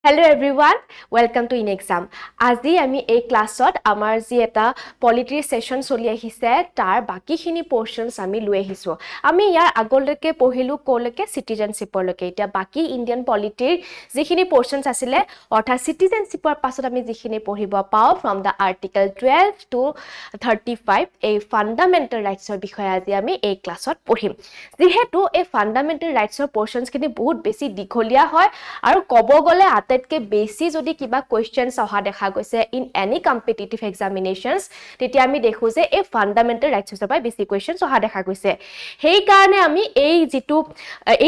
Hello everyone, welcome to InExam. আজি আমি এই ক্লাছত আমাৰ যি এটা polity session চলি আহিছে তাৰ বাকিখিনি portions আমি লৈ আহিছো। আমি ইয়াৰ আগলৈকে পঢ়িলো কলৈকে citizenshipৰ লৈকে। এতিয়া বাকি ইণ্ডিয়ান পলিটিৰ যিখিনি portions আছিলে অৰ্থাৎ citizenshipৰ পাছত আমি যিখিনি পঢ়িব পাও from the article 12 to 35 এই fundamental rightsৰ বিষয়ে আজি আমি এই ক্লাছত পঢ়িম। যেহেতু এই fundamental rightsৰ portions খিনি বহুত বেছি দীঘলীয়া হয় আৰু ক'ব গ'লে আটাইতকৈ বেছি যদি কিবা কোৱেশ্চনছ অহা দেখা গৈছে ইন এনি কম্পিটিটিভ এক্সামিনেশনছ তেতিয়া আমি দেখো যে এই ফান্ডামেন্টাল ৰাইটছৰ পৰা বেছি কোৱেশ্চনছ অহা দেখা গৈছে সেই কাৰণে আমি এই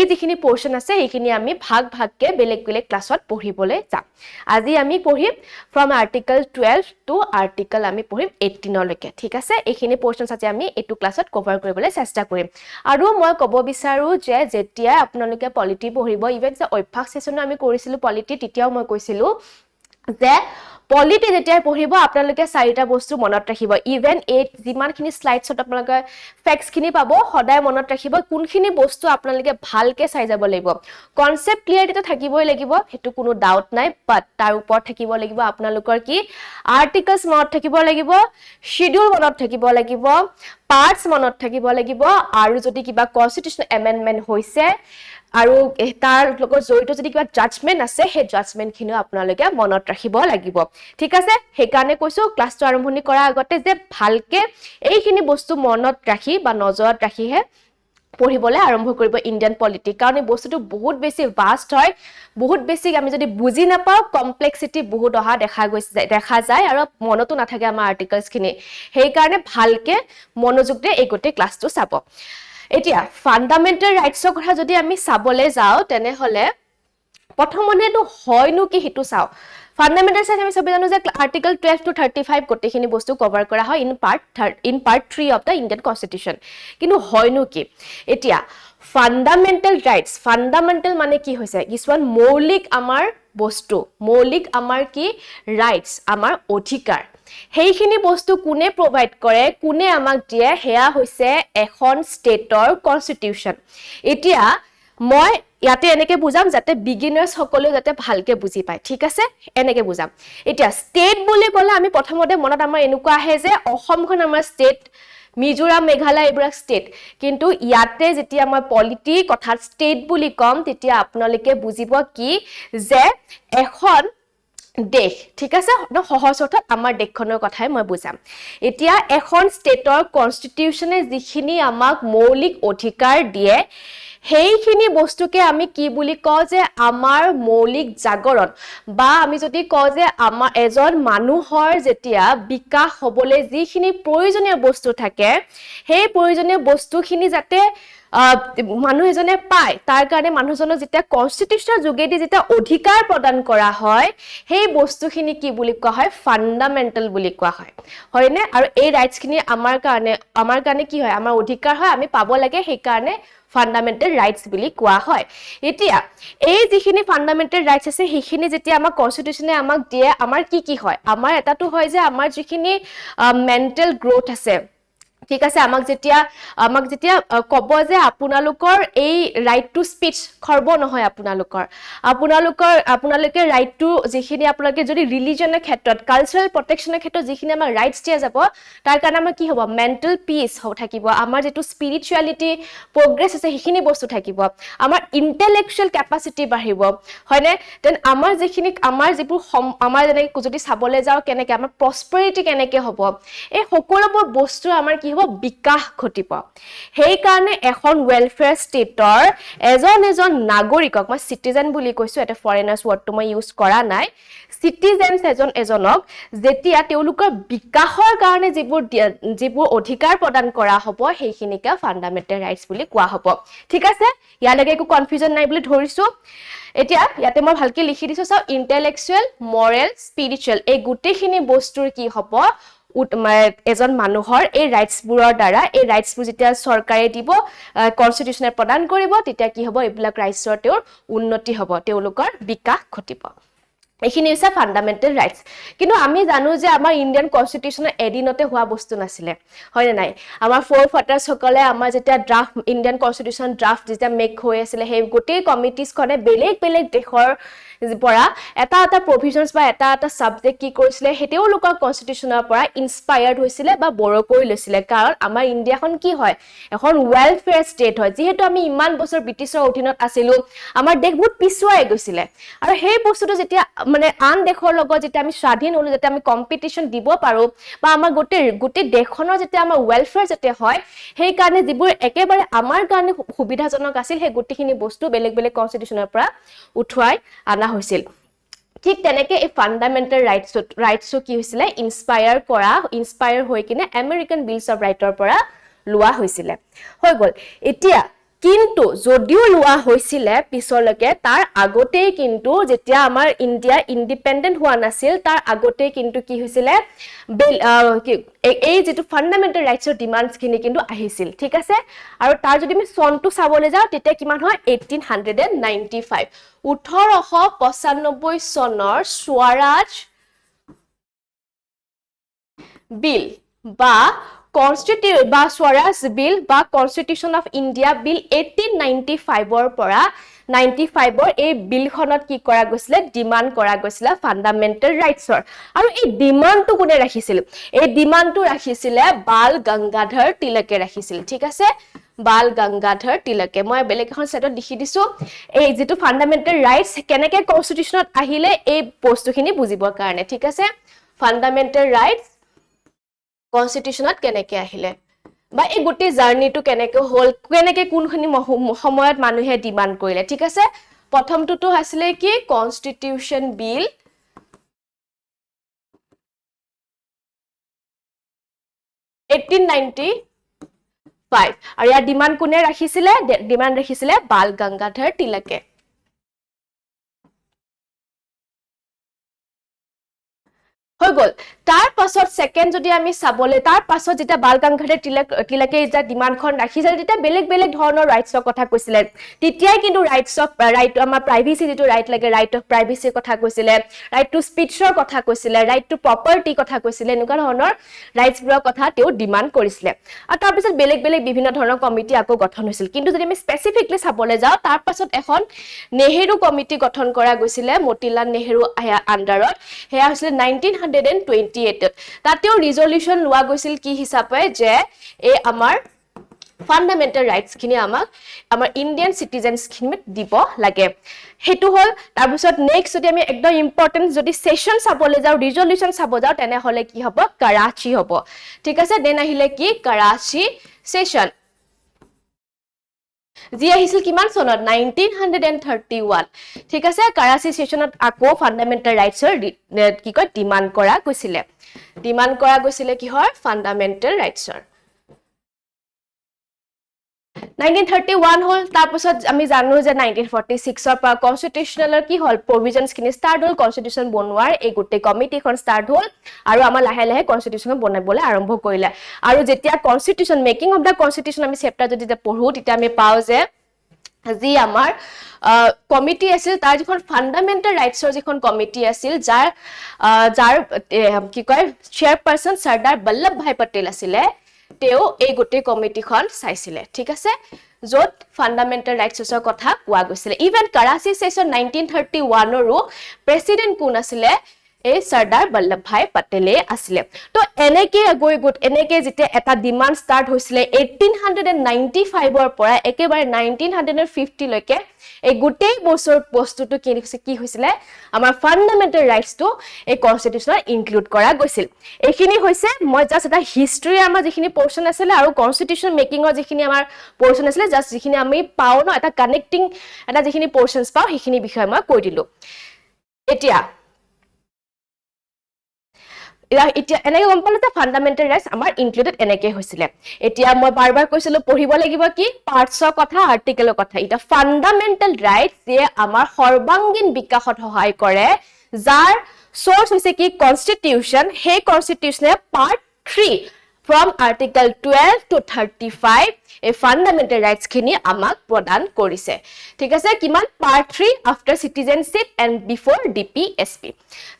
যিখিনি পোৰশন আছে এইখিনি আমি ভাগ ভাগকে বেলেগ বেলেগ ক্লাছত পঢ়িবলৈ যাম আজি আমি পঢ়িম ফ্ৰম আৰ্টিকল 12 টু আৰ্টিকল আমি পঢ়িম 18 লৈকে ঠিক আছে এইখিনি পোৰশনছ আজি আমি এটো ক্লাছত কভাৰ কৰিবলৈ চেষ্টা কৰিম আৰু মই ক'ব বিচাৰো যে যেতিয়া আপোনালোকে পলিটি পঢ়িব ইভেন যে অভ্যাস সেশনো আমি কৰিছিলো পলিটি তেতিয়াও মই কৈছিলো যে পলিটি যেতিয়া পঢ়িব আপোনালোকে চাৰিটা বস্তু মনত ৰাখিব ইভেন এই যিমানখিনি স্লাইডছত আপোনালোকে ফ্যাক্টছ খিনি পাব সদায় মনত ৰাখিব কোনখিনি বস্তু আপোনালোকে ভালকে চাই যাব লাগিব কনসেপ্ট ক্লিয়াৰিটি থাকিবই লাগিব হেতু কোনো ডাউট নাই বাট তাৰ ওপৰত থাকিব লাগিব আপোনালোকৰ কি আৰ্টিকলছ মনত থাকিব লাগিব শিডিউল মনত থাকিব লাগিব পাৰ্টস মনত থাকিব লাগিব আৰু যদি কিবা কনস্টিটিউশন এমেন্ডমেন্ট হৈছে আৰু তাৰ লগত জড়িত যদি কিবা জাজমেন্ট আছে হে জাজমেন্ট খিনিও আপোনালোকে মনত ৰাখিব লাগিব ঠিক আছে হেকাৰণে কৈছো ক্লাছটো আৰম্ভণি কৰাৰ আগতে যে ভালকে এইখিনি বস্তু মনত ৰাখি বা নজৰত ৰাখিহে পঢ়িবলৈ আৰম্ভ কৰিব ইণ্ডিয়ান পলিটি কাৰণ এই বস্তুটো বহুত বেছি ভাষ্ট হয় বহুত বেছি আমি যদি বুজি নাপাও কমপ্লেক্সিটি বহুত অহা দেখা যায় আৰু মনতো নাথাকে আমাৰ আৰ্টিকলছ খিনি সেই কাৰণে ভালকে মনোযোগ দিয়ে এই গোটেই ক্লাছটো চাব এতিয়া ফান্ডামেন্টাল ৰাইটছৰ কথা যদি আমি চাবলৈ যাও তেনে হলে প্ৰথমতেটো হয়নো কি হিতু চাও ফান্ডামেন্টাল ৰাইটছ আমি সবে জানো যে আৰ্টিকল 12 টু 35 গোটেইখিনি বস্তু কভাৰ কৰা হয় in part 3 of the Indian constitution কিন্তু হয়নো কি এতিয়া ফান্ডামেন্টাল ৰাইটছ ফান্ডামেন্টাল মানে কি হৈছে কিছুমান মৌলিক আমাৰ বস্তু মৌলিক আমাৰ কি ৰাইটছ আমাৰ অধিকাৰ হেইখিনি বস্তু কোনে প্ৰভাইড কৰে কোনে আমাক দিয়ে হেয়া হৈছে এখন ষ্টেটৰ কনস্টিটিউশন এতিয়া মই ইয়াতে এনেকে বুজাম যাতে বিগিনাৰ্স সকলে যাতে ভালকে বুজি পায় ঠিক আছে এনেকে বুজাম এতিয়া ষ্টেট বুলি ক'লে আমি প্ৰথমতে মনত আমাৰ এনেকুৱা আহে যে অসমখন আমাৰ ষ্টেট মিজোৰাম মেঘালয় এইবিলাক ষ্টেট কিন্তু ইয়াতে যেতিয়া মই পলিটি কথা ষ্টেট বুলি কম তেতিয়া আপোনালোকে বুজিব কি যে এখন দেশ ঠিক আছে সহজ অৰ্থত আমাৰ দেশখনৰ কথাই মই বুজাম এতিয়া এখন ষ্টেটৰ কনস্টিটিউশনে যিখিনি আমাক মৌলিক অধিকাৰ দিয়ে হেইখিনি বস্তুকে আমি কি বুলি কওঁ যে আমাৰ মৌলিক জাগৰণ বা আমি যদি কওঁ যে আমাৰ এজন মানুহৰ যেতিয়া বিকাশ হ'বলৈ যিখিনি প্ৰয়োজনীয় বস্তু থাকে সেই প্ৰয়োজনীয় বস্তুখিনি যাতে মানুহ এজনে পায় তাৰ কাৰণে মানুহজনক যেতিয়া কনস্টিটিউশনৰ যোগেদি যেতিয়া অধিকাৰ প্ৰদান কৰা হয় সেই বস্তুখিনি কি বুলি কোৱা হয় ফান্ডামেন্টাল বুলি কোৱা হয় হয়নে আৰু এই ৰাইটছখিনি আমাৰ কাৰণে কি হয় আমাৰ অধিকাৰ হয় আমি পাব লাগে সেই কাৰণে ফান্ডামেন্টাল ৰাইটছ বুলি কোৱা হয় এতিয়া এই যিখিনি ফান্ডামেন্টাল ৰাইটছ আছে সেইখিনি যেতিয়া আমাৰ কনস্টিটিউশনে আমাক দিয়ে আমাৰ কি হয় আমাৰ এটাটো হয় যে আমাৰ যিখিনি মেন্টাল গ্ৰোথ আছে ঠিক আছে আমাক যেতিয়া ক'ব যে আপোনালোকৰ এই ৰাইট টু স্পিচ খৰ্ব নহয় আপোনালোকে ৰাইট টু যিখিনি আপোনালোকে যদি ৰিলিজনৰ ক্ষেত্ৰত কালচাৰেল প্ৰটেকচনৰ ক্ষেত্ৰত যিখিনি আমাৰ ৰাইটছ দিয়া যাব তাৰ কাৰণে আমাৰ কি হ'ব মেন্টাল পিচ থাকিব আমাৰ যেটো স্পিৰিচুৱেলিটি প্ৰগ্ৰেছ আছে সেইখিনি বস্তু থাকিব আমাৰ ইন্টেলেকচুৱেল কেপাচিটি বাঢ়িব হয়নে দেন আমাৰ যিবোৰ আমাৰ যেনেকৈ যদি চাবলৈ যাওঁ কেনেকৈ আমাৰ প্ৰসপেৰিটি কেনেকৈ হ'ব এই সকলোবোৰ বস্তু আমাৰ কি হ'ব বিকাশ ঘটিব সেই কাৰণে এখন ওয়েলফেয়াৰ ষ্টেটৰ এজন নাগৰিকক মই সিটিজেন বুলি কৈছো এটা ফৰেনাৰ্ছ ওয়াৰ্ডটো মই ইউজ কৰা নাই সিটিজেনছ এজনক যেতিয়া তেওঁলোকৰ বিকাশৰ কাৰণে যিবোৰ অধিকাৰ প্ৰদান কৰা হ'ব সেইখিনিকে ফান্ডামেন্টাল ৰাইটছ বুলি কোৱা হ'ব ঠিক আছে ইয়ালৈকে একো কনফিউজন নাই বুলি ধৰিছো এতিয়া ইয়াতে মই ভালকে লিখি দিছো চাও ইন্টেলেকচুৱেল মৰেল স্পিৰিচুৱেল এই গোটেইখিনি বস্তুৰ কি হ'ব এজন মানুহৰ এই ৰাইটছবোৰৰ দ্বাৰা এই ৰাইটছবোৰ যেতিয়া চৰকাৰে দিব কনস্টিটিউশনে প্ৰদান কৰিব তেতিয়া কি হ'ব এইবিলাক ৰাইটছৰ তেওঁৰ উন্নতি হ'ব তেওঁলোকৰ বিকাশ ঘটিব এইখিনি হৈছে ফান্ডামেন্টাল ৰাইটছ কিন্তু আমি জানো যে আমাৰ ইণ্ডিয়ান কনস্টিটিউশনৰ এদিনতে হোৱা বস্তু নাছিলে হয়নে নাই আমাৰ ফ'ৰ ফাটাৰ্ছ সকলে আমাৰ যেতিয়া ড্ৰাফট ইণ্ডিয়ান কনস্টিটিউশন ড্ৰাফট যেতিয়া মেক হৈ আছিল সেই গোটেই কমিটিছখনে বেলেগ দেশৰ পৰা এটা প্ৰভিজনছ বা এটা সাবজেক্ট কি কৰিছিলে হেতেও লোকৰ কনস্টিটিউশনৰ পৰা ইনস্পায়াৰ্ড হৈছিলে বা বড় কৰি লৈছিলে কাৰণ আমাৰ ইণ্ডিয়াখন কি হয় এখন ওয়েলফেয়াৰ ষ্টেট হয় যেহেতু আমি ইমান বছৰ ব্ৰিটিছৰ অধীনত আছিলো আমাৰ দেশ বহুত পিছুৱাই গৈছিলে আৰু সেই বস্তুটো যেতিয়া মানে আন দেশৰ লগত যেতিয়া আমি স্বাধীন হলো যেতিয়া আমি কম্পিটিশন দিব পাৰো বা আমাৰ গোটেই দেশখনৰ যেতিয়া আমাৰ ওয়েলফেয়াৰ যেতিয়া হয় সেই কাৰণে যিবোৰ একেবাৰে আমাৰ কাৰণে সুবিধাজনক আছিল সেই গোটেইখিনি বস্তু বেলেগ বেলেগ কনস্টিটিউশনৰ পৰা উঠুৱাই আনা হৈছিল ঠিক তেনেকে এই ফান্ডামেন্টাল ৰাইটছ কি হৈছিলে ইনস্পায়াৰ হৈ কিনে আমেৰিকান বিলছ অফ ৰাইটৰ পৰা লোৱা হৈছিলে হৈ গল এতিয়া কিন্তু যদিও লোৱা হৈছিলে পিছলৈকে তাৰ আগতেই কিন্তু যেতিয়া আমাৰ ইণ্ডিয়া ইন্ডিপেন্ডেন্ট হোৱা নাছিল তাৰ আগতেই কিন্তু কি হৈছিলে এই যেটো ফান্ডামেন্টাল ৰাইটছৰ ডিমান্ডছ খিনি কিন্তু আহিছিল ঠিক আছে আৰু তাৰ যদি আমি সনটো চাবলৈ যাও তেতিয়া কিমান হয় 1895 1895 চনৰ স্বৰাজ বিল বা স্বৰাজ বিল বা কনস্টিটিউশন অফ ইণ্ডিয়া বিল 1895 পৰা 95 এই বিলখনত কি কৰা গৈছিলে ডিমান্ড কৰা গৈছিলে ফান্ডামেন্টাল ৰাইটছৰ আৰু এই ডিমান্ডটো কোনে ৰাখিছিল এই ডিমান্ডটো ৰাখিছিলে বাল গংগাধৰ তিলকে ৰাখিছিল ঠিক আছে বাল গংগাধৰ তিলকে মই বেলেগ এখন সেটত লিখি দিছো এই যেটো ফান্ডামেন্টাল ৰাইটছ কেনেকে কনস্টিটিউশনত আহিলে এই বস্তুখিনি বুজিবৰ কাৰণে ঠিক আছে ফান্ডামেন্টাল ৰাইটছ কনস্টিটিউশনত কেনেকে আহিলে বা এই গোটেই জাৰ্নিটো কেনেকে হল কেনেকে কোনখিনি সময়ত মানুহে ডিমান্ড কৰিলে ঠিক আছে প্ৰথমটো আছিল কি কনস্টিটিউশন বিল 1895 আৰু ইয়াৰ ডিমান্ড কোনে ৰাখিছিলে ডিমান্ড ৰাখিছিলে বাল গংগাধৰ তিলকে হৈ গল তাৰ পাছত সেকেন্ড যদি আমি চাবলে তাৰ পাছত যেটা বাল গংগাধৰ তিলকে যেটা ডিমান্ডখন ৰাখিছিল তেতিয়া বেলেগ বেলেগ ধৰণৰ ৰাইটছৰ কথা কৈছিলে তেতিয়াই কিন্তু ৰাইট আমাৰ প্ৰাইভেচি যেটো ৰাইট লাগে ৰাইট অফ প্ৰাইভেচিৰ কথা কৈছিলে ৰাইট টু স্পীচৰ কথা কৈছিলে ৰাইট টু প্ৰপাৰ্টি কথা কৈছিলে এনেকুৱা ধৰণৰ ৰাইটছবোৰৰ কথা তেওঁ ডিমান্ড কৰিছিলে আৰু তাৰ পিছত বেলেগ বেলেগ বিভিন্ন ধৰণৰ কমিটি আকৌ গঠন হৈছিল কিন্তু যদি আমি স্পেসিফিকলি চাবলৈ যাও তাৰ পাছত এখন নেহেৰু কমিটি গঠন কৰা গৈছিলে মতিলাল নেহেৰু আন্ডাৰত হেয়া হৈছিল 1928 তাতেও ৰিজলিউশন লোৱা গৈছিল কি হিচাপে যে এই আমাৰ ফান্ডামেন্টাল ৰাইটছ খিনি আমাৰ ইন্ডিয়ান সিটিজেনছ খিনিত দিব লাগে হেতু হল তাৰ পিছত নেক্সট যদি আমি একদম ইম্পৰ্টেন্ট যদি সেশন চাবলৈ যাও ৰিজলিউশন চাব যাও তেনে হলে কি হ'ব কৰাচি হ'ব ঠিক আছে দেন আহিলে কি কৰাচি সেশন যি আহিছিল কিমান সনত 1931 ঠিক আছে কৰাচি সেশনত আকৌ ফান্ডামেন্টাল ৰাইটছৰ কি কয় ডিমান্ড কৰা গৈছিলে কিহৰ ফান্ডামেন্টাল ৰাইটছৰ 1931 হল তাৰ পাছত আমি জানো যে 1946 পৰা কনস্টিটিউশনালৰ কি হল প্ৰভিজনছ খিনি স্টাৰ্ট হল কনস্টিটিউশন বনোৱাৰ এই গোটেই কমিটিখন স্টাৰ্ট হল আৰু আমাৰ লাহে লাহে কনস্টিটিউশন বনাবলৈ আৰম্ভ কৰিলে আৰু যেতিয়া constitution making of the constitution আমি চেপ্টাৰ যদি পঢ়ো তেতিয়া আমি পাও যে যি আমাৰ কমিটি আছিল তাৰ যিখন ফান্ডামেন্টাল ৰাইটছৰ যিখন কমিটি আছিল যাৰ কি কয় চেয়াৰপাৰসন সৰ্দাৰ বল্লভ ভাই পটেল আছিলে তেও এই গোটেই কমিটিখন চাইছিলে ঠিক আছে যত ফান্ডামেন্টাল ৰাইটছৰ কথা কোৱা গৈছিলে ইভেন কৰাচি সেশন 1931 ৰো প্ৰেসিডেন্ট কোন আছিলে এই সৰ্দাৰ বল্লভ ভাই পটেলে আছিলে তো এনেকে যেতিয়া এটা ডিমান্ড স্টাৰ্ট হৈছিলে 1895 ৰ পৰা একেবাৰে 1950 লৈকে এই গোটেই বস্তুটো কি হৈছিলে আমাৰ ফান্ডামেন্টাল ৰাইটছটো এই কনস্টিটিউশনত ইনক্লুড কৰা গৈছিল এইখিনি হৈছে মই জাস্ট এটা হিষ্ট্ৰী আমাৰ যিখিনি পোৰশন আছিল আৰু কনস্টিটিউশন মেকিংৰ যিখিনি আমাৰ পোৰশন আছিল জাস্ট যিখিনি আমি পাও ন এটা কানেক্টিং এটা যিখিনি পোৰশনছ পাও সেইখিনি বিষয় মই কৈ দিলো এতিয়া এনেকে গম পালো যে ফান্ডামেন্টাল ৰাইটছ আমাৰ ইনক্লুডেড এনেকে হৈছিলে এতিয়া মই বাৰবাৰ কৈছিলো পঢ়িব লাগিব কি পাৰ্টছৰ কথা আৰ্টিকেলৰ কথা এটা ফান্ডামেন্টাল ৰাইটছ যে আমাৰ সৰ্বাঙ্গীন বিকাশত সহায় কৰে যাৰ সোৰ্স হৈছে কি কনস্টিটিউশন হে কনস্টিটিউশনে part 3 from article 12 to 35 a fundamental rights khini amak pradan korise thik ase kiman part 3 after citizenship and before DPSP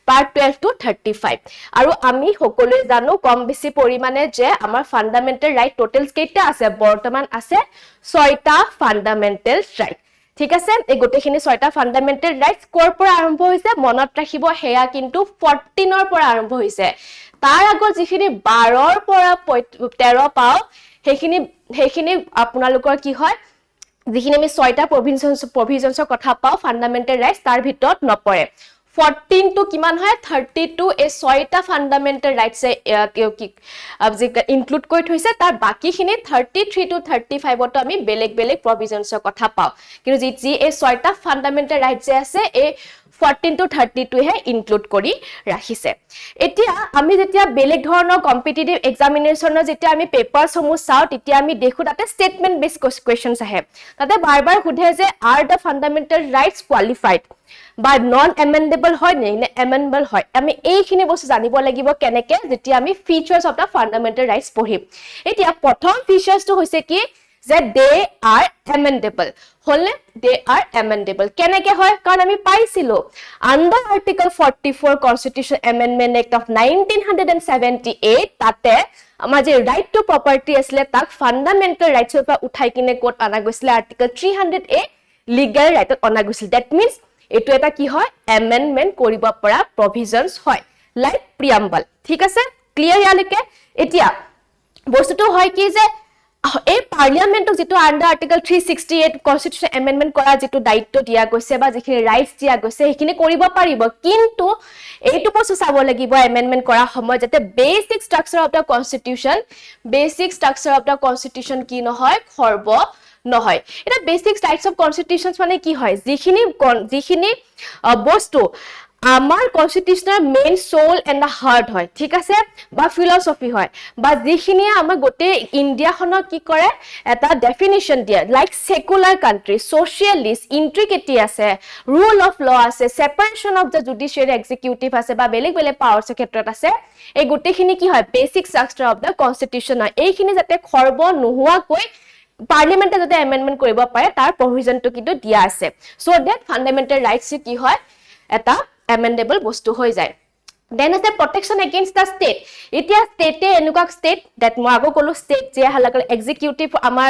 part 12 to 35 aru ami hokole janu kom beshi porimane je amar fundamental right totals keita ase bortoman ase 6 ta fundamental right ঠিক আছে এই গোটেখিনি ছয়টা fundamental rights কৰ পৰা আৰম্ভ হৈছে মনত ৰাখিব হেয়া কিন্তু 14 ৰ পৰা আৰম্ভ হৈছে তাৰ আগৰ যিখিনি 12 ৰ পৰা 13 পাও সেইখিনি আপোনালোকৰ কি হয় যিখিনি আমি ছয়টা প্ৰভিজনছৰ কথা পাও ফান্ডামেন্টাল ৰাইটস তাৰ ভিতৰত নপৰে 14 to কিমান হয় 32 এই ছয়টা ফান্ডামেন্টাল ৰাইটস ইনক্লুড কৰি থৈছে তাৰ বাকিখিনি 33 to 35 তো আমি বেলেগ বেলেগ প্ৰভিজনছৰ কথা পাও কিন্তু যি এই ছয়টা ফান্ডামেন্টাল ৰাইটস আছে এই 14 to 32 হে ইনক্লুড কৰি ৰাখিছে এতিয়া আমি যেতিয়া বেলেগ ধৰণৰ কম্পিটিটিভ এক্সামিনেশনৰ যেতিয়া আমি পেপাৰছ সমূহ চাও তেতিয়া আমি দেখো তাতে স্টেটমেন্ট বেস কোৱেশ্চনছ আহে তাতে বাৰবাৰ সুধে যে আৰ দা ফান্ডামেন্টাল ৰাইটস কোৱালিফাইড বা নন এমেন্ডেবল হয় নে এমেন্ডেবল হয় আমি এইখিনি বস্তু জানিব লাগিব কেনেকে যেতিয়া আমি ফিচাৰ্স অফ দা ফান্ডামেন্টাল ৰাইটস পঢ়িম এতিয়া প্ৰথম ফিচাৰ্সটো হৈছে কি যে দে আৰ এমেন্ডেবল হলে দে আৰ এমেন্ডেবল কেনেকে হয় কাৰণ আমি পাইছিলো under article 44 constitution amendment act of 1978 তাতে আমাৰ যে ৰাইট টু প্ৰপাৰ্টি আছিল তাক ফান্ডামেন্টাল ৰাইটছৰ পৰা উঠাই কিনে কোট আনা গৈছিল আৰ্টিকল 300A লিগ্যাল ৰাইটত অনা গৈছিল দ্যাট মিন্স এটো এটা কি হয় এমেন্ডমেন্ট কৰিব পৰা প্ৰভিজনছ হয় লাইক প্ৰিএম্বল ঠিক আছে ক্লিয়াৰ ইয়ালৈকে এতিয়া বস্তুটো হয় কি যে এই পাৰ্লিয়ামেন্টক যেটো আন্ডাৰ আৰ্টিকল 368 কনস্টিটিউশন এমেন্ডমেন্ট কৰা যেটো দায়িত্ব দিয়া গৈছে বা যিখিনি ৰাইটস দিয়া গৈছে সেইখিনি কৰিব পাৰিব কিন্তু এইটো বস্তু চাব লাগিব এমেন্ডমেন্ট কৰা সময় যাতে basic structure of the constitution কি নহয় খৰ্ব নহয় এটা বেসিক টাইপস অফ কনস্টিটিউশনস মানে কি হয় যিখিনি বস্তু আমাৰ কনস্টিটিউশনৰ main soul and the heart হয় ঠিক আছে বা ফিলসফি হয় বা যিখিনি আমাৰ গোটে ইন্ডিয়াখনক কি কৰে এটা ডেফিনিশন দিয়ে লাইক সেকুলাৰ কান্ট্ৰি সোশিয়ালিষ্ট ইন্ট্ৰিকেটি আছে ৰুল অফ ল আছে সেপাৰেশন অফ দা জুডিশিয়াৰি এক্সিকিউটিভ আছে বা বেলেগ বেলেগ পাৱাৰছৰ ক্ষেত্ৰত আছে এই গোটেখিনি কি হয় basic structure of the constitution হয় এইখিনি যাতে খৰ্ব নোহোৱাকৈ পাৰ্লিমেন্টে যাতে এমেন্ডমেন্ট কৰিব পাৰে তাৰ প্ৰভিজনটো কিন্তু দিয়া আছে সো দ্যাট ফান্ডামেন্টাল ৰাইটস কি হয় এটা এমেন্ডেবল বস্তু হৈ যায় দেন আছে প্ৰটেকশন এগেইনষ্ট দা ষ্টেট এতিয়া ষ্টেটে এনেকুৱা ষ্টেট দ্যাট মই আগো কলো ষ্টেট যে হালাকল এক্সিকিউটিভ আমাৰ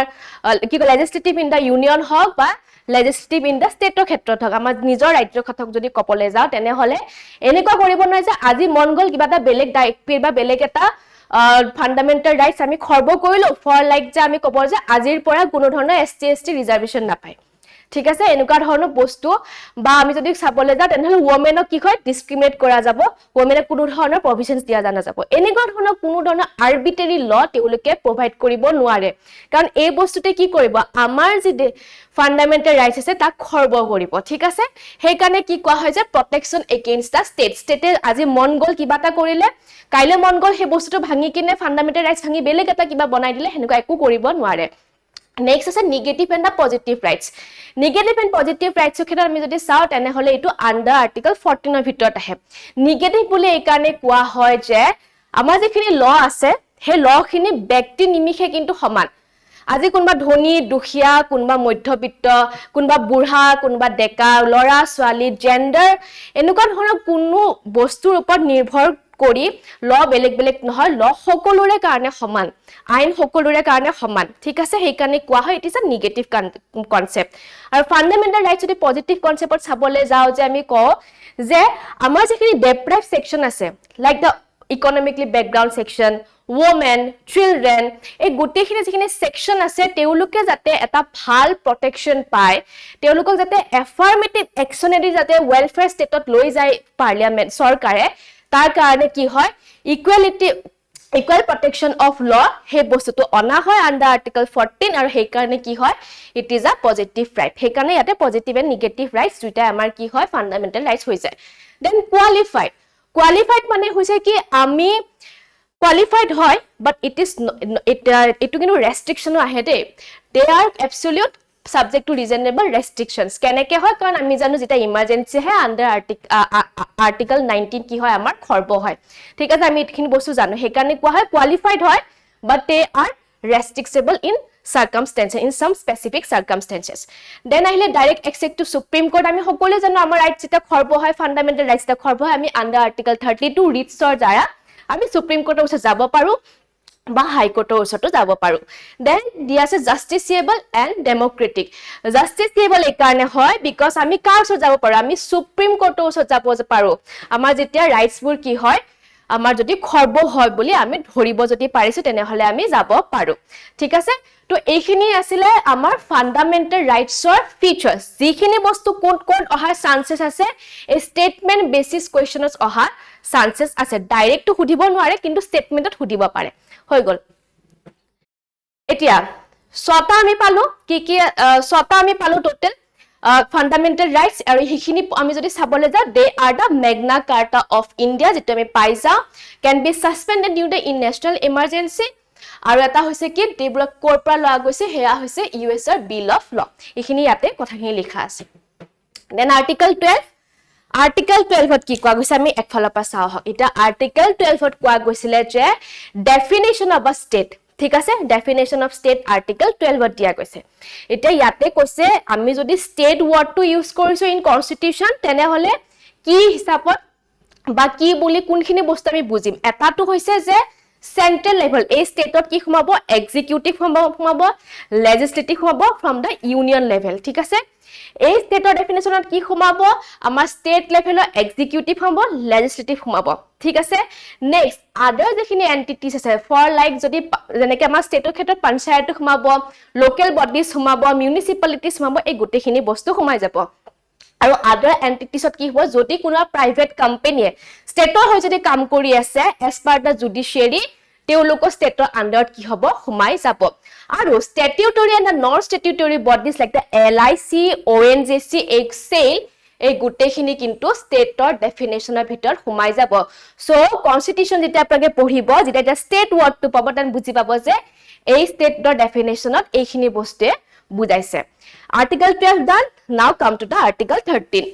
কি কয় লেজিসলেটিভ ইন দা ইউনিয়ন হক বা লেজিসলেটিভ ইন দা ষ্টেটৰ ক্ষেত্ৰত হক আমাৰ নিজৰ ৰাজ্যৰ কথাক যদি কপলে যাও তেনে হলে এনেকুৱা কৰিব নহয় যে আজি মন গল কিবা এটা বেলেগ দায়িত্ব বা বেলেগ এটা ফান্ডামেন্টাল ৰাইটস আমি খৰ্ব কৰিলো ফৰ লাইক যে আমি কব যে আজিৰ পৰা কোনো ধৰণৰ এসটি এসটি ৰিজাৰ্ভেশন নাপায় ঠিক আছে এনেকুৱা ধৰণৰ বস্তু বা আমি যদি চাবলৈ যাও তেনহলে ওমেনক কি হয় ডিসক্ৰিমিনেট কৰা যাব ওমেনক কোনো ধৰণৰ প্ৰভিজনছ দিয়া জানা যাব এনেকুৱা ধৰণৰ কোনো ধৰণৰ আৰবিট্ৰাৰি ল তেওঁলোকে প্ৰভাইড কৰিব নোৱাৰে কাৰণ এই বস্তুতে কি কৰিব আমাৰ যি ফান্ডামেন্টাল ৰাইটস আছে তাক খৰ্ব কৰিব ঠিক আছে সেই কাৰণে কি কোৱা হয় যে প্ৰটেকশন এগেইনষ্ট দা ষ্টেটে আজি মন গল কিবা এটা কৰিলে কাইলে মন গল সেই বস্তুটো ভাঙি কিনে ফান্ডামেন্টাল ৰাইটস ভাঙি বেলেগ এটা কিবা বনাই দিলে হেনেকুৱা একো কৰিব নোৱাৰে Next is a negative and the positive rights. Negative and positive rights ক্ষেত্ৰত আমি যদি চাও তেনে হলে এটো আন্ডাৰ আৰ্টিকল 14 ৰ ভিতৰত আহে নেগেটিভ বুলি এই কাৰণে কোৱা হয় যে আমাৰ যিখিনি ল আছে হে ল খিনি ব্যক্তি নিমিখে কিন্তু সমান আজি কোনবা ধনী দুখিয়া কোনবা মধ্যবিত্ত কোনবা বুঢ়া কোনবা ডেকা লৰা ছোৱালী জেন্ডাৰ এনেকুৱা ধৰণৰ কোনো বস্তুৰ ওপৰত নিৰ্ভৰ কৰি ল বেলেগ বেলেগ নহয় ল সকলোৰে কাৰণে সমান আইন সকলোৰে কাৰণে সমান ঠিক আছে সেই কাৰণে কোৱা হয় it is a negative concept আৰু ফান্ডামেন্টাল ৰাইটস যদি পজিটিভ কনসেপ্টত চাবলৈ যাও যে আমি কও যে আমাৰ যিখিনি ডেপ্ৰাইভ সেকশন আছে like the economically background section women children এই গোটেখিনি যিখিনি সেকশন আছে তেওঁলোকে যাতে এটা ভাল প্ৰটেকশন পায় তেওঁলোকক যাতে এফাৰ্মেটিভ একচন এদি যাতে ওয়েলফেয়াৰ ষ্টেটত লৈ যায় পাৰ্লিয়ামেন্ট চৰকাৰে তাৰ কাৰণে কি হয় ইকুৱেল প্ৰটেকশন অফ ল হে বস্তুটো অনা হয় আন্ডাৰ আৰ্টিকল 14 আৰু সেই কাৰণে কি হয় it is a positive right সেই কাৰণে ইয়াতে পজিটিভ এণ্ড নেগেটিভ ৰাইটস দুটা আমাৰ কি হয় ফান্ডামেন্টাল ৰাইটস হৈ যায় দেন কোৱালিফাইড মানে হৈছে কি আমি qualified hoy but it কিন্তু restriction আহে দে they are absolute subject to reasonable restrictions কেনেকে হয় কাৰণ আমি জানো যেটা ইমাৰ্জেন্সি হে আন্ডাৰ আৰ্টিকল 19 কি হয় আমাৰ খৰ্ব হয় ঠিক আছে আমি এখিনি বস্তু জানো হে কাৰণে কোৱা হয় qualified হয় but they are restrictable in circumstances in some specific circumstances then আহিলে direct access to supreme court আমি সকলোৱে জানো আমাৰ ৰাইটস যেটা খৰ্ব হয় ফান্ডামেন্টাল ৰাইটস যেটা খৰ্ব হয় আমি আন্ডাৰ আৰ্টিকল 32 ৰিটছৰ দ্বাৰা আমি সুপ্ৰিম কোৰ্টৰ ওচৰত যাব পাৰো বা হাইকোৰ্টৰ ওচৰতো যাব পাৰো দেন দিয়া আছে জাষ্টিসিয়েবল এণ্ড ডেমক্ৰেটিক জাষ্টিসিয়েবল এই কাৰণে হয় বিকজ আমি কাৰ ওচৰত যাব পাৰো আমি সুপ্ৰিম কোৰ্টৰ ওচৰত যাব পাৰো আমাৰ যেতিয়া ৰাইটছবোৰ কি হয় আমাৰ যদি খৰ্ব হয় বুলি আমি ধৰিব যদি পাৰিছো তেনেহলে আমি যাব পাৰো ঠিক আছে তো এইখিনি আছিল আমাৰ ফান্ডামেন্টাল ৰাইটছৰ ফিচাৰ্স যিখিনি বস্তু কোড কোড অহাৰ চান্সেস আছে এই স্টেটমেন্ট বেসিস কোৱেশ্চনছ অহাৰ চান্সেস আছে ডাইৰেক্ট তো সুধিব নোৱাৰে কিন্তু স্টেটমেন্টত সুধিব পাৰে হৈ গল এতিয়া ছটা আমি পালো কি কি ছটা আমি পালো টোটাল fundamental rights আৰু হিখিনি আমি যদি চাবলৈ যা they are the magna carta of India যেটো আমি পাই যা can be suspended due to in national emergency আৰু এটা হৈছে কি ডেভেলপ কৰ পৰা লোৱা গৈছে হেয়া হৈছে US ৰ bill of law এইখিনি ইয়াতে কথাখিনি লিখা আছে then article 12 ত কি কোৱা গৈছে আমি একফালৰ পৰা চাও হক এটা article 12 ত কোৱা গৈছিলে যে definition of a state ঠিক আছে ডেফিনেশন অফ স্টেট আৰ্টিকল 12 ত দিয়া গৈছে এটা ইয়াতে কৈছে আমি যদি স্টেট ওয়ার্ডটো ইউজ কৰিছো ইন কনস্টিটিউশন তেনে হলে কি হিসাবত বা কি বুলি কোনখিনি বস্তু আমি বুজিম এটাটো হৈছে যে সেন্ট্রাল লেভেল এই স্টেটত কি খুমাব এক্সিকিউটিভ খুমাব লেজিসলেটিভ খুমাব ফ্রম দা ইউনিয়ন লেভেল ঠিক আছে এই স্টেটৰ ডেফিনেশনত কি খুমাব আমাৰ স্টেট লেভেলৰ এক্সিকিউটিভ খুমাব লেজিসলেটিভ খুমাব ঠিক আছে নেক্সট আদাৰ যেখিনি এন্টিটিজ আছে ফৰ লাইক যদি যেনেকৈ আমাৰ স্টেটৰ ক্ষেত্ৰত পঞ্চায়ত খুমাব লোকেল বডিজ খুমাব মিউনিসিপালিটিজ খুমাব এই গোটেইখিনি বস্তু খুমাই যাব আৰু আদাৰ এন্টিটিজত কি হ'ব যদি কোনো প্ৰাইভেট কোম্পানীয়ে স্টেটৰ হৈ যদি কাম কৰি আছে এজ পাৰ দা জুডিশিয়াৰী তেওঁলোকৰ স্টেটৰ আন্ডাৰত কি হ'ব খুমাই যাব আৰু statutory and non statutory bodies like the LIC ONGC এক্সেল এই গোটেইখিনি কিন্তু স্টেটৰ ডেফিনেশনৰ ভিতৰত খুমাই যাব সো কনস্টিটিউশন যেতিয়া আপোনালোকে পঢ়িব যেতিয়া স্টেট ওয়াৰ্ডটো পাব তেন বুজি পাব যে এই স্টেটৰ ডেফিনেশনত এইখিনি বস্তুৱে বুজাইছে আৰ্টিকল 12 ডান নাও কাম টু দা আৰ্টিকল 13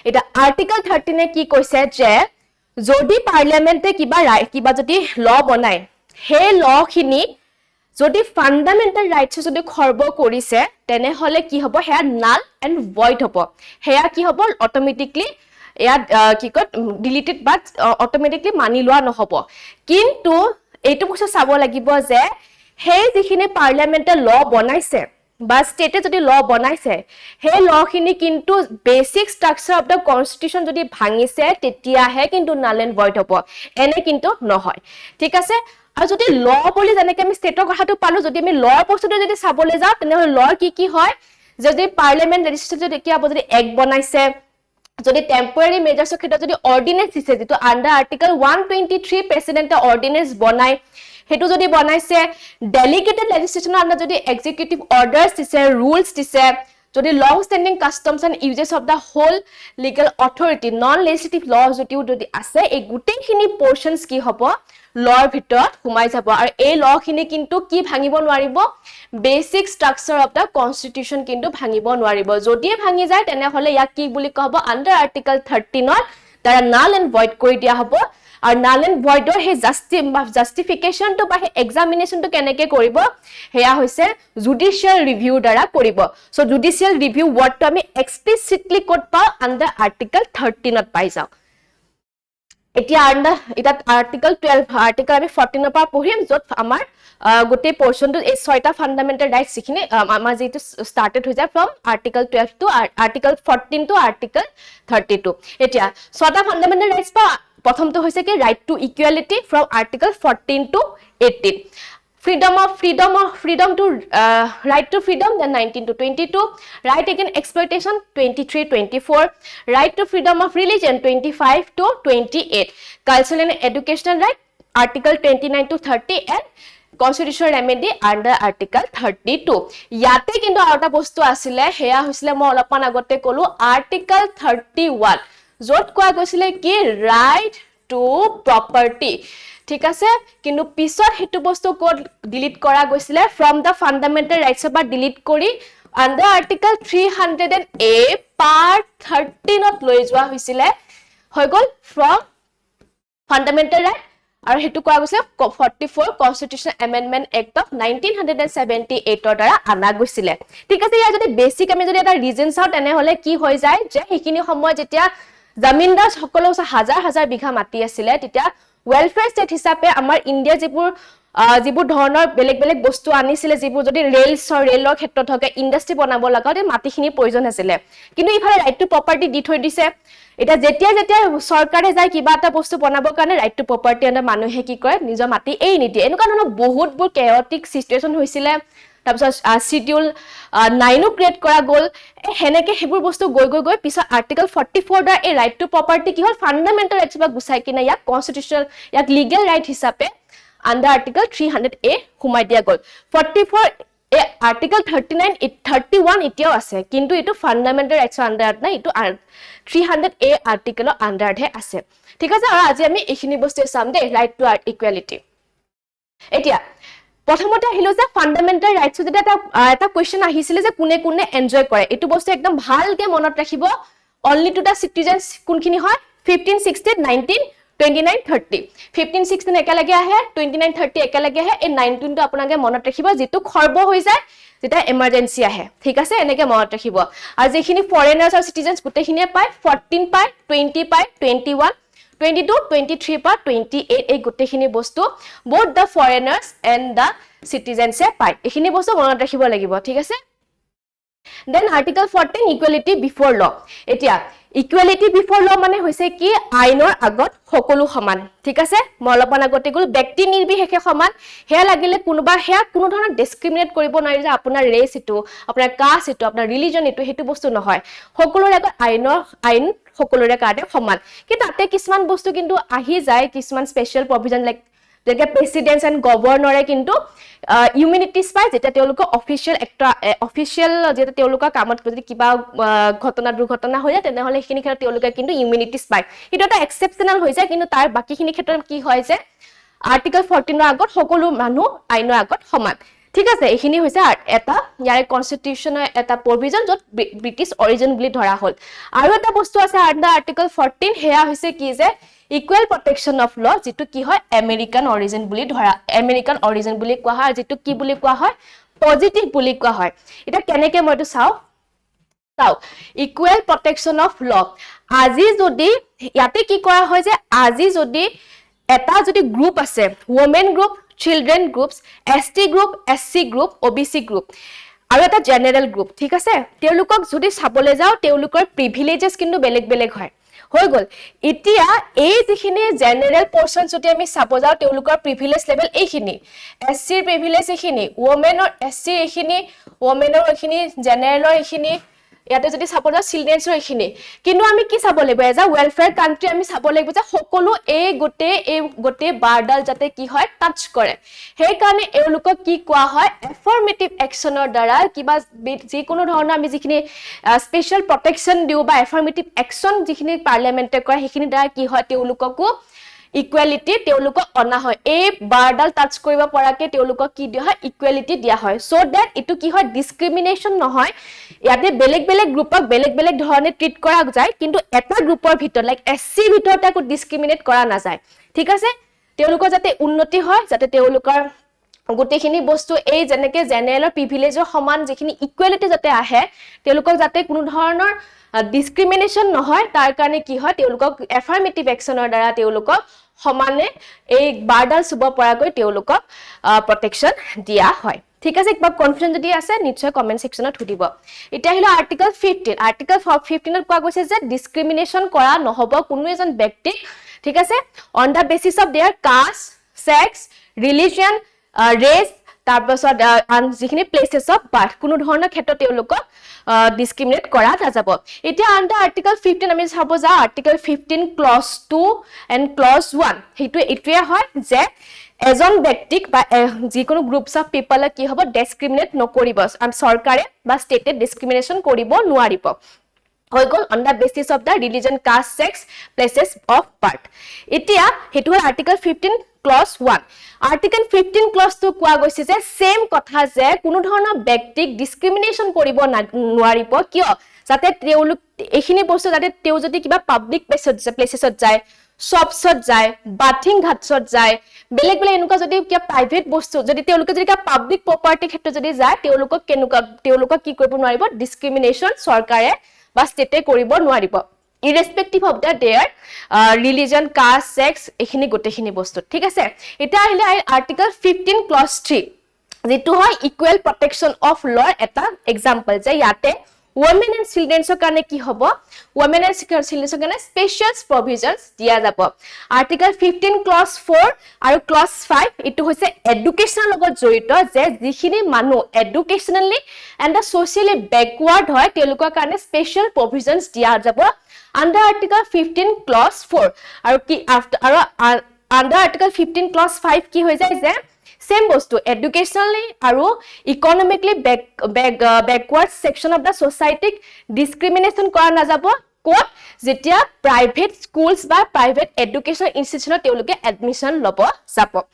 এটা আৰ্টিকল 13 এ কি কৈছে যে যদি পাৰ্লিয়ামেন্টে কিবা যদি ল বনায় হে ল খিনি যদি ফান্ডামেন্টাল ৰাইটছ যদি খৰ্ব কৰিছে তেনে হলে কি হ'ব হেয়া নাল এন্ড ভয়েড হ'ব হেয়া কি হ'ব অটোমেটিকলি এয়া কি কয় ডিলিটেড বাট অটোমেটিকলি মানি লোৱা নহব কিন্তু এইটো বস্তু চাব লাগিব যে হে যিখিনি পাৰ্লিয়ামেন্টে ল বনাইছে বা স্টেটে যদি ল বনাইছে হে ল খিনি কিন্তু basic structure of the constitution যদি ভাঙিছে তেতিয়াহে কিন্তু নাল এন্ড ভয়েড হ'ব এনে কিন্তু নহয় ঠিক আছে আৰু যদি ল বুলি যেনেকৈ আমি স্টেটৰ কথাটো পালো যদি আমি লৰ বস্তুটো যদি চাবলৈ যাওঁ তেনেহলে লৰ কি হয় যদি পাৰ্লিয়ামেন্ট লেজিসলেচৰ যদি কি হ'ব যদি এক বনাইছে যদি টেম্পৰাৰী মেজাৰ্ছৰ ক্ষেত্ৰত যদি অৰ্ডিনেন্স দিছে যেটো আন্ডাৰ আৰ্টিকল 123 প্ৰেসিডেন্টে অৰ্ডিনেন্স বনাই হেতু যদি বনাইছে ডেলিগেটেড লেজিসলেচনৰ আন্ডাৰ যদি এক্সিকিউটিভ অৰ্ডাৰছ দিছে ৰুলছ দিছে যদি long standing customs and usages of the whole legal authority non legislative law যদি আছে এই গোটেইখিনি পোৰশনস কি হ'ব লৰ ভিতৰত খুমাই যাব আৰু এই ল খিনি কিন্তু কি ভাঙিব নোৱাৰিব basic structure of the constitution কিন্তু ভাঙিব নোৱাৰিব যদি ভাঙি যায় তেনে হলে ইয়াক কি বুলি কব আন্ডাৰ আৰ্টিকল 13 দ্বাৰা নাল এন্ড ভয়েড কৰি দিয়া হ'ব আৰু নাল এন্ড ভয়েডৰ হে জাস্টিফিকেশন তো বা এক্সামিনেশন তো কেনেকে কৰিব হেয়া হৈছে জুডিশিয়াল ৰিভিউ দ্বাৰা কৰিব সো জুডিশিয়াল ৰিভিউ ওয়াৰ্ডটো আমি এক্সপ্লিসিটলি কোড পাও আন্ডাৰ আৰ্টিকল 13 ত পাই যাও এতিয়া আৰ্টিকল 12 আৰ্টিকল আমি 14 পৰা পঢ়িম যত আমাৰ গোটেই পোৰশনটো এই ছয়টা ফান্ডামেন্টাল ৰাইটস যিখিনি আমাৰ যেটো স্টাৰ্টেড হৈ যায় from article 12 to article 14 to article 32 এতিয়া ছয়টা ফান্ডামেন্টাল ৰাইটস পা প্ৰথমটো হৈছে কি right to equality from article 14 to 18 freedom to right to freedom then 19 to 22 right against exploitation 23 24 right to freedom of religion 25 to 28 cultural and educational right article 29 to 30 and constitutional remedy under article 32 ইয়াতে কিন্তু আটা বস্তু আছিল হেয়া হৈছিল মই অলপমান আগতে কলো article 31 যত কোৱা গৈছিল কি right to property ঠিক আছে কিন্তু পিছত হেতু বস্তু কোড ডিলিট কৰা গৈছিল from the fundamental rights বা ডিলিট কৰি under article 300A part 13 ত লৈ যোৱা হৈছিল হৈ গল from fundamental right আৰু হেতু কোৱা গৈছিল 44 constitutional amendment act of 1978 ৰ দ্বাৰা আনা গৈছিল ঠিক আছে ইয়া যদি বেসিক আমি যদি এটা ৰিজন চাও তেনে হলে কি হৈ যায় যে হেখিনি সময় যেতিয়া জমিনদাৰ সকলো হাজাৰ হাজাৰ বিঘা মাটি আছিল তেতিয়া ওয়েলফেয়াৰ স্টেট হিচাপে আমাৰ ইণ্ডিয়া যিবোৰ ধৰণৰ বেলেগ বেলেগ বস্তু আনিছিলে যিবোৰ যদি ৰেলৰ ক্ষেত্ৰত হকে ইণ্ডাষ্ট্ৰি বনাব লগাতে মাটিখিনিৰ প্ৰয়োজন আছিলে কিন্তু ইফালে ৰাইট টু প্ৰপাৰ্টি দি থৈ দিছে এটা যেতিয়া চৰকাৰে যায় কিবা এটা বস্তু বনাবৰ কাৰণে ৰাইট টু প্ৰপাৰ্টি আন্ডাৰ মানুহে কি কৰে নিজৰ মাটি এই নিদিয়ে এনেকুৱা ধৰণৰ বহুতবোৰ কেয়টিক সিচুৱেচন হৈছিলে তাৰপিছত শিডিউল 9 ক্ৰিয়েট কৰা গ'ল হেনেকে হেবোৰ বস্তু গৈ পিছত আৰ্টিকল 44 দা এই ৰাইট টু প্ৰপাৰ্টি কি হল ফান্ডামেন্টাল ৰাইটছ বা গুছাই কিনে ইয়াক কনস্টিটিউশনাল ইয়াক লিগেল ৰাইট হিচাপে under article 300A humai dia gol 44 article 39 31 itiao ase kintu itu fundamental rights under na itu 300A article under he ase thik ase aru aji ami ekhini bostu sam de right to equality etia প্ৰথমতে আহিলো যে fundamental rights যেটা এটা question আহিছিলে যে কোনে কোনে enjoy কৰে এটো বস্তু একদম ভালকে মনত ৰাখিব only to the citizens কোনখিনি হয় 15 16 19 29 30 15 16 একেলগে আহে 29 30 একেলগে আহে এই 19 টো আপোনাকে মনত ৰাখিব যেটো খৰব হৈ যায় যেটা এমাৰ্জেন্সি আহে ঠিক আছে এনেকে মনত ৰাখিব আৰু যেখিনি ফৰেনাৰ্ছ আৰু সিটিজেনছ গুটেখিনিয়ে পায় 14 পায় 20 পায় 21 22 23 পা 28 এই গুটেখিনি বস্তু both the foreigners and the citizens পায় এখিনি বস্তু মনত ৰাখিব লাগিব ঠিক আছে then article 14 equality before law এতিয়া equality before law মানে হৈছে কি আইনৰ আগত সকলো সমান ঠিক আছে মলপন আগতে গল ব্যক্তি নিৰ্বিশেষে সমান হেয়া লাগিলে কোনোবা হেয়া কোনো ধৰণৰ ডিসক্ৰিমিনেট কৰিব নোৱাৰি যে আপোনাৰ ৰেস ইটো আপোনাৰ কাষ্ট ইটো আপোনাৰ ৰিলিজন ইটো হেতু বস্তু নহয় সকলোৰে আগত আইন সকলোৰে কাৰণে সমান কিন্তু তাতে কিছুমান বস্তু কিন্তু আহি যায় কিছুমান স্পেশাল প্ৰভিজন লাইক যেকে প্ৰেসিডেন্ট এন্ড গভৰ্ণৰে কিন্তু ইমিউনিটিজ পায় যেটা তেওঁলোক অফিশিয়াল যেটা তেওঁলোক কামত যদি কিবা ঘটনা দুৰ্ঘটনা হৈ যায় তেনেহলে এখিনি ক্ষেত্ৰত তেওঁলোক কিন্তু ইমিউনিটিজ পায় এটা এটা এক্সেপশনাল হৈ যায় কিন্তু তাৰ বাকিখিনি ক্ষেত্ৰত কি হয় যে আৰ্টিকল 14 ৰ আগত সকলো মানুহ আইনৰ আগত সমান ঠিক আছে এখিনি হৈছে এটা ইয়াৰ কনস্টিটিউশনৰ এটা প্ৰভিজন যত ব্ৰিটিছ অৰিজিন বুলি ধৰা হল আৰু এটা বস্তু আছে আন্ডাৰ আৰ্টিকল 14 হেয়া হৈছে কি যে equal protection of law যেটো কি হয় আমেৰিকান অৰিজিন বুলি ধৰা আমেৰিকান অৰিজিন বুলি কোৱা হয় যেটো কি বুলি কোৱা হয় পজিটিভ বুলি কোৱা হয় এটা কেনেকে মইটো চাও equal protection of law আজি যদি ইয়াতে কি কৰা হয় যে আজি যদি এটা যদি গ্ৰুপ আছে women group children groups ST group SC group OBC group আৰু এটা জেনাৰেল গ্ৰুপ ঠিক আছে তেওঁলোকক যদি চাবলৈ যাও তেওঁলোকৰ প্ৰিভিলেজেস কিন্তু বেলেগ বেলেগ হয় হৈ গল এতিয়া এই যিখিনি জেনাৰেল পোৰশন যদি আমি চাব যাও তেওঁলোকৰ প্ৰিভিলেজ লেভেল এইখিনি SC ৰ প্ৰিভিলেজ এইখিনি ওমেনৰ SC এইখিনি ওমেনৰ এইখিনি জেনাৰেলৰ এইখিনি ইয়াতে যদি চাব যাও চিলড্ৰেনছৰ এইখিনি কিন্তু আমি কি চাব লাগিব এজ আ ওয়েলফেয়াৰ কান্ট্ৰি আমি চাব লাগিব যে সকলো এই গোটে বাৰডাল যাতে কি হয় টাচ কৰে সেই কাৰণে এওঁলোকক কি কোৱা হয় এফাৰ্মেটিভ একচনৰ দ্বাৰা কিবা যি কোনো ধৰণৰ আমি যিখিনি স্পেশাল প্ৰটেকচন দিও বা এফাৰ্মেটিভ একচন যিখিনি পাৰ্লিয়ামেন্টে কৰে সেইখিনি দ্বাৰা কি হয় তেওঁলোককো ইকুৱেলিটি তেওঁলোকক অনা হয় এই বাৰডাল টাচ কৰিব পৰাকে তেওঁলোকক কি দিয়া হয় ইকুৱেলিটি দিয়া হয় সো দ্যাট ইটো কি হয় ডিসক্ৰিমিনেশন নহয় ইয়াতে বেলেগ বেলেগ গ্ৰুপক বেলেগ বেলেগ ধৰণে ট্ৰিট কৰা যায় কিন্তু এটা গ্ৰুপৰ ভিতৰ লাইক এসসি ভিতৰত তাকো ডিসক্ৰিমিনেট কৰা না যায় ঠিক আছে তেওঁলোকৰ যাতে উন্নতি হয় যাতে তেওঁলোকৰ গোটেখিনি বস্তু এই যেনেকে জেনাৰেলৰ প্ৰিভিলেজৰ সমান যিখিনি ইকুৱেলিটি যাতে আহে তেওঁলোকক যাতে কোনো ধৰণৰ ডিসক্ৰিমিনেশন নহয় তাৰ কাৰণে কি হয় তেওঁলোকক এফাৰ্মেটিভ একচনৰ দ্বাৰা তেওঁলোকক সমানে এই বাৰডাল সুব পৰাকৈ তেওঁলোকক প্ৰটেকচন দিয়া হয় ঠিক আছে কিবা কনফিউজন যদি আছে নিশ্চয় কমেন্ট সেকশনত হুদিব এটা হলো আৰ্টিকল 15 আৰ্টিকল 15 ত কোৱা গৈছে যে ডিসক্ৰিমিনেশন কৰা নহব কোনো এজন ব্যক্তি ঠিক আছে on the basis of their caste sex religion race তাৰপাছত যিখিনি প্লেসেস অফ বাৰ্থ কোনো ধৰণৰ ক্ষেত্ৰত তেওঁলোকক ডিসক্ৰিমিনেট কৰা নাযাব এতিয়া আন্ডাৰ আৰ্টিকল 15 আমি চাব যা আৰ্টিকল 15 ক্লজ 2 এন্ড ক্লজ 1 হেতু এটোয়া হয় যে এজন ব্যক্তিক বা যিকোনো গ্ৰুপস অফ পিপল কি হ'ব ডিসক্ৰিমিনেট নকৰিব চৰকাৰে বা ষ্টেটে ডিসক্ৰিমিনেশন কৰিব নোৱাৰিব হৈ গল on the basis of the religion caste sex places of birth এতিয়া হেতু আৰ্টিকল 15 ক্লজ 1 আৰ্টিকল 15 ক্লজ 2 কোৱা গৈছে যে সেম কথা যে কোনো ধৰণৰ ব্যক্তিক ডিসক্ৰিমিনেশন কৰিব নোৱাৰিব কিয় যাতে তেওঁলোক এখিনি বস্তু যাতে তেও যদি কিবা পাব্লিক প্লেসেছত যায় শপছত যায় বাথিং ঘাটছত যায় বেলেগ বেলেগ এনেকুৱা যদি কিবা প্ৰাইভেট বস্তু যদি তেওঁলোকে যদি কিবা পাব্লিক প্ৰপাৰ্টি ক্ষেত্ৰত যদি যায় তেওঁলোকক কি কৰিব নোৱাৰিব ডিসক্ৰিমিনেশন চৰকাৰে বা ষ্টেটে কৰিব নোৱাৰিব irrespective of their religion, caste, sex, এখিনি গোটেইখিনি বস্তু ঠিক আছে এটা আহিলে আৰ্টিকল 15 ক্লজ 3 যেটো হয় ইকুৱেল প্ৰটেকচন অফ ল এটা এক্সাম্পল যে ইয়াতে women and children's কাৰণে কি হ'ব women and children's কাৰণে স্পেশাল প্ৰভিজনস দিয়া যাব আৰ্টিকল 15 ক্লজ 4 আৰু ক্লজ 5 ইটো হৈছে এডুকেশনৰ লগত জড়িত যে যিখিনি মানুহ এডুকেশনালি এন্ড সোশিয়ালি ব্যাকওয়াৰ্ড হয় তেওঁলোকৰ কাৰণে স্পেশাল প্ৰভিজনস দিয়া যাব under article 15 clause 4 আৰু কি under article 15 clause 5 কি হৈ যায় যে same bostu educationally aru economically backward section of the society discrimination kora na jabo kot jetia private schools ba private educational institution teuluke admission lobo jabo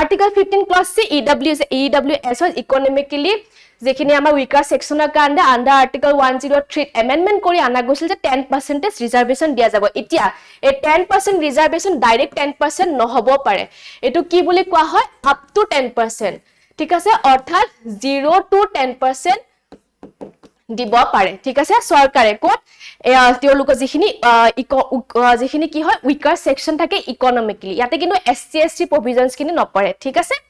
article 15 clause c EWS was economically যেখিনি আমাৰ weaker সেকশনৰ কাৰণে under article 103 amendment কৰি আনা গৈছিল যে 10% reservation দিয়া যাব এতিয়া এই 10% ৰিজাৰ্ভেশন ডাইৰেক্ট 10% নহব পাৰে এটো কি বুলি কোৱা হয় আপ টু 10% ঠিক আছে অৰ্থাৎ 0 to 10% দিব পাৰে ঠিক আছে সৰকাৰে কোট তেওঁলোক যিখিনি কি হয় উইকাৰ সেকশন থাকে ইকোনমিক্যালি ইয়াতে কিন্তু এসসি এসটি প্ৰভিজনস খিনি নপৰে ঠিক আছে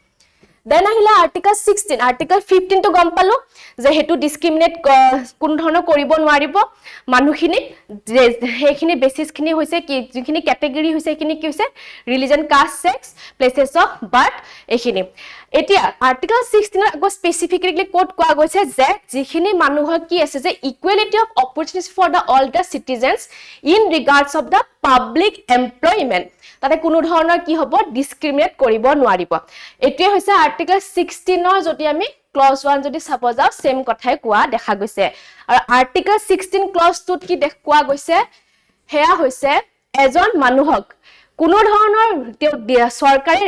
Then আহিলা article 16 article 15 to গম পালো যে হেতু ডিসক্রিমিনেট কোন ধৰণৰ কৰিব নোৱাৰিব মানুহখিনি হেখিনি বেসিস খিনি হৈছে কি যিখিনি ক্যাটেগৰি হৈছে কিনি কি হৈছে religion caste sex places of birth এখিনি এতিয়া article 16 আগো স্পেসিফিক্যালি কোড কোৱা গৈছে যে যিখিনি মানুহৰ কি আছে যে equality of opportunities for the all the citizens in regards of the public employment তাতে কোনো ধৰণৰ কি হ'ব ডিসক্ৰিমিনেট কৰিব নোৱাৰিব এটোৱে হৈছে আৰ্টিকল 16 ৰ যদি আমি ক্লজ 1 যদি চাব যাও সেম কথাই কোৱা দেখা গৈছে আৰু আৰ্টিকল 16 ক্লজ 2 কি কোৱা গৈছে হেয়া হৈছে এজন মানুহক কোনো ধৰণৰ সৰকাৰী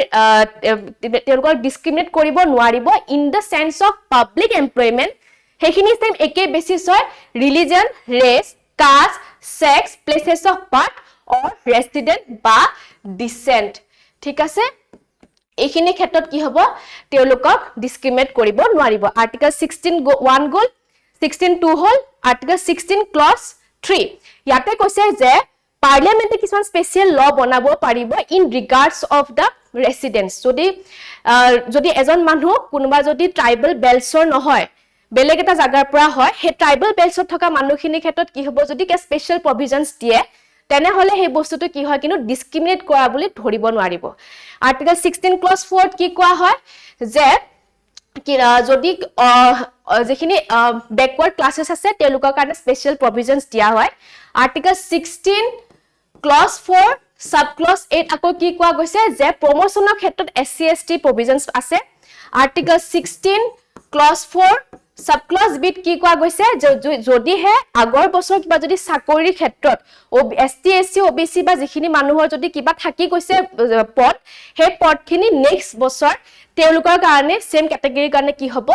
তেওঁলোকক ডিসক্ৰিমিনেট কৰিব নোৱাৰিব in the sense of public employment হেখিনি সেম একে বেসিস হয় religion race caste sex places of birth or resident বা descent ঠিক আছে এইখিনি ক্ষেত্ৰত কি হ'ব তেওঁলোকক ডিসক্ৰিমিনেট কৰিব নোৱাৰিব আৰ্টিকল 16 1 গল 16 2 হল আৰ্টিকল 16 ক্লজ 3 ইয়াতে কৈছে যে পাৰ্লিয়ামেন্টে কিছুমান স্পেশাল ল বনাব পাৰিব ইন ৰিগাৰ্ডস অফ দা ৰেসিডেন্টস যদি এজন মানুহ কোনোবা যদি ট্ৰাইবেল বেলছৰ নহয় বেলেগ এটা জাগাৰ পৰা হয় হে ট্ৰাইবেল বেলছৰ থকা মানুহখিনি ক্ষেত্ৰত কি হ'ব যদি কে স্পেশাল প্ৰভিজনস দিয়ে তেনে হলে হে বস্তুটো কি হয় কিন্তু ডিসক্ৰিমিনেট কৰা বুলি ধৰিব নোৱাৰিব আৰ্টিকল 16 ক্লজ 4 কি কোৱা হয় যে যদি যেখিনি ব্যাকওয়াৰ্ড ক্লাसेस আছে তেওঁলোকৰ কাৰণে স্পেশাল প্ৰভিজনস দিয়া হয় আৰ্টিকল 16 ক্লজ 4 সাব ক্লজ 8 আকৌ কি কোৱা গৈছে যে প্ৰমোশনৰ ক্ষেত্ৰত এসসি এসটি প্ৰভিজনস আছে আৰ্টিকল 16 ক্লজ 4 সাব ক্লজ বিট কি কোৱা গৈছে যদি হে আগৰ বছৰ কিবা যদি চাকৰি ক্ষেত্ৰত এসটি এসসি ওবিসি বা যিখিনি মানুহৰ যদি কিবা থাকি গৈছে পদ হে পদখিনি নেক্সট বছৰ তেওঁলোকৰ কাৰণে সেম ক্যাটেগৰিৰ কাৰণে কি হ'ব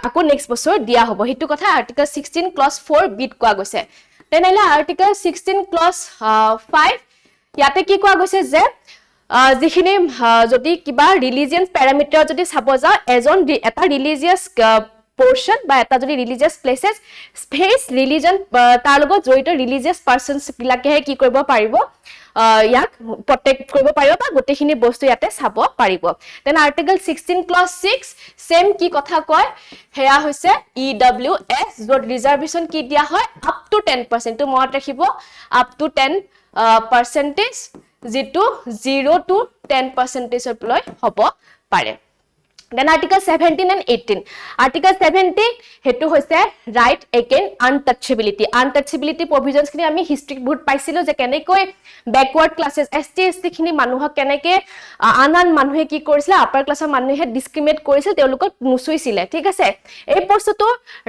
আকৌ নেক্সট বছৰ দিয়া হ'ব হেতু কথা আৰ্টিকল 16 ক্লজ 4 বিট কোৱা গৈছে তেনলে আৰ্টিকল 16 ক্লজ 5 ইয়াতে কি কোৱা গৈছে যে যিখিনি যদি কিবা ৰিলিজিয়াস প্যাৰামিটাৰ যদি চাব যা এজন এটা ৰিলিজিয়াস portion বা এটা যদি ৰিলিজিয়াস প্লেসেস স্পেস ৰিলিজন তাৰ লগত জড়িত ৰিলিজিয়াস পাৰসনস বিলাকে কি কৰিব পাৰিব ইয়াক প্ৰটেক্ট কৰিব পাৰিব বা গোটেখিনি বস্তু ইয়াতে চাব পাৰিব দেন আৰ্টিকল 16 ক্লজ 6 সেম কি কথা কয় হেয়া হৈছে EWS যত ৰিজাৰ্ভেশন কি দিয়া হয় আপ টু 10% তো মনত ৰাখিব আপ টু 10% যেটো 0 to 10% লৈ হ'ব পাৰে Then article 17 and 18. Article 17 hetu hoise right against untouchability. Untouchability provisions kini ami history board paisilo je kenekoi backward classes ST ST kini manuhak keneke anan manuhe ki korisila upper class manuhe discriminate korisil teolukok nusuisile ঠিক আছে এই বস্তুটো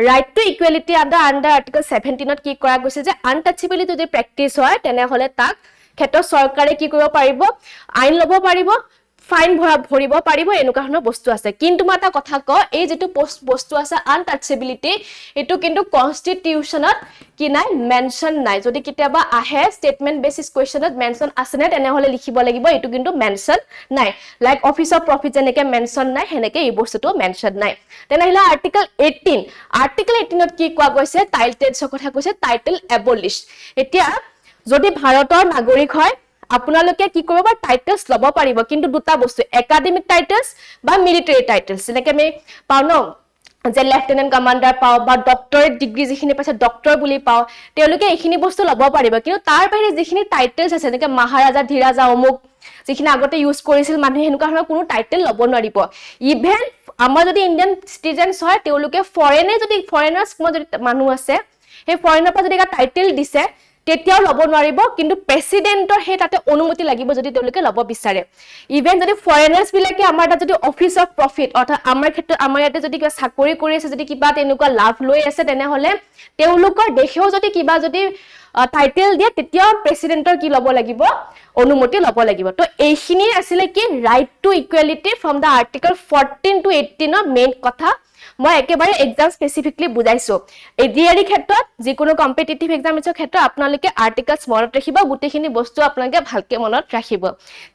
right to equality under article 17 ত কি কৰা গৈছে যে untouchability যদি practice হয় তেনে হলে তাক ক্ষেত্ৰ সৰকাৰে কি কৰিব পাৰিব আইন লব পাৰিব ফাইন ভৰিব পাৰিব এনেকুৱা ধৰণৰ বস্তু আছে কিন্তু মই এটা কথা কওঁ এই যেটো বস্তু আছে আনটাচেবিলিটি এটো কিন্তু কনস্টিটিউশনত কি নাই মেনশন নাই যদি কিতাবা আহে স্টেটমেন্ট বেসিস কোৱেশ্চনত মেনশন আছে নে তেনে হলে লিখিব লাগিব এটো কিন্তু মেনশন নাই লাইক অফিস অফ প্ৰফিট যেনেকে মেনশন নাই হেনেকে এই বস্তুটো মেনশন নাই তেনে হলে আৰ্টিকল 18 ত কি কোৱা গৈছে টাইটেলছৰ কথা কৈছে টাইটেল এবলিশ এতিয়া যদি ভাৰতৰ নাগৰিক হয় আপোনালোকে কি কৰিব টাইটেলছ লব পাৰিব কিন্তু দুটা বস্তু একাডেমিক টাইটেলছ বা মিলিটাৰী টাইটেলছ যেনেকে আমি পাও ন যে লেফটেনেন্ট কমান্ডাৰ পাও বা ডক্টৰেট ডিগ্ৰী যিখিনি পাইছে ডক্টৰ বুলি পাও তেওঁলোকে এইখিনি বস্তু লব পাৰিব কিন্তু তাৰ বাহিৰে যিখিনি টাইটেলছ আছে যেনেকে মহাৰাজা ধীৰাজা অমুক যিখিনি আগতে ইউজ কৰিছিল মানুহে হেনুকা ধৰণৰ কোনো টাইটেল লব নোৱাৰিব ইভেন আমাৰ যদি ইন্ডিয়ান সিটিজেনছ হয় তেওঁলোকে ফৰেনাৰ্ছ যদি মানুহ আছে সেই ফৰেনাৰ পৰা যদি এটা টাইটেল দিছে তেতিয়াও লব নোৱাৰিব কিন্তু প্ৰেসিডেন্টৰ হে তাতে অনুমতি লাগিব যদি তেওঁলোকে লব বিচাৰে ইভেন যদি ফৰেনাৰ্ছ বিলাকে আমাৰ তাত যদি অফিস অফ প্ৰফিট অৰ্থাৎ আমাৰ ক্ষেত্ৰত আমাৰ ইয়াতে যদি কিবা চাকৰি কৰি আছে যদি কিবা তেনেকুৱা লাভ লৈ আছে তেনে হলে তেওঁলোকৰ দেশেও যদি কিবা যদি টাইটেল দিয়ে তেতিয়া প্ৰেসিডেন্টৰ কি লব লাগিব অনুমতি লব লাগিব তো এইখিনি আছিল কি right to equality from da article 14 to 18 ৰ মেইন কথা মই একেবাৰে এক্সাম স্পেসিফিকলি বুজাইছো এডিআৰই ক্ষেত্ৰত যিকোনো কম্পিটিটিভ এক্সামছৰ ক্ষেত্ৰত আপোনালোকে আৰ্টিকলছ মনত ৰাখিব গুটেখিনি বস্তু আপোনালোকে ভালকে মনত ৰাখিব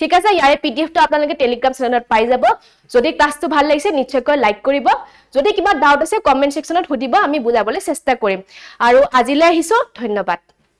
ঠিক আছে ইয়াৰে পিডিএফ টো আপোনালোকে টেলিগ্ৰাম চেনেলত পাই যাব যদি ক্লাসটো ভাল লাগিছে নিশ্চয়কৈ লাইক কৰিব যদি কিবা ডাউট আছে কমেন্ট সেকশনত সুধিব আমি বুজাবলৈ চেষ্টা কৰিম আৰু আজিলৈ আহিছো ধন্যবাদ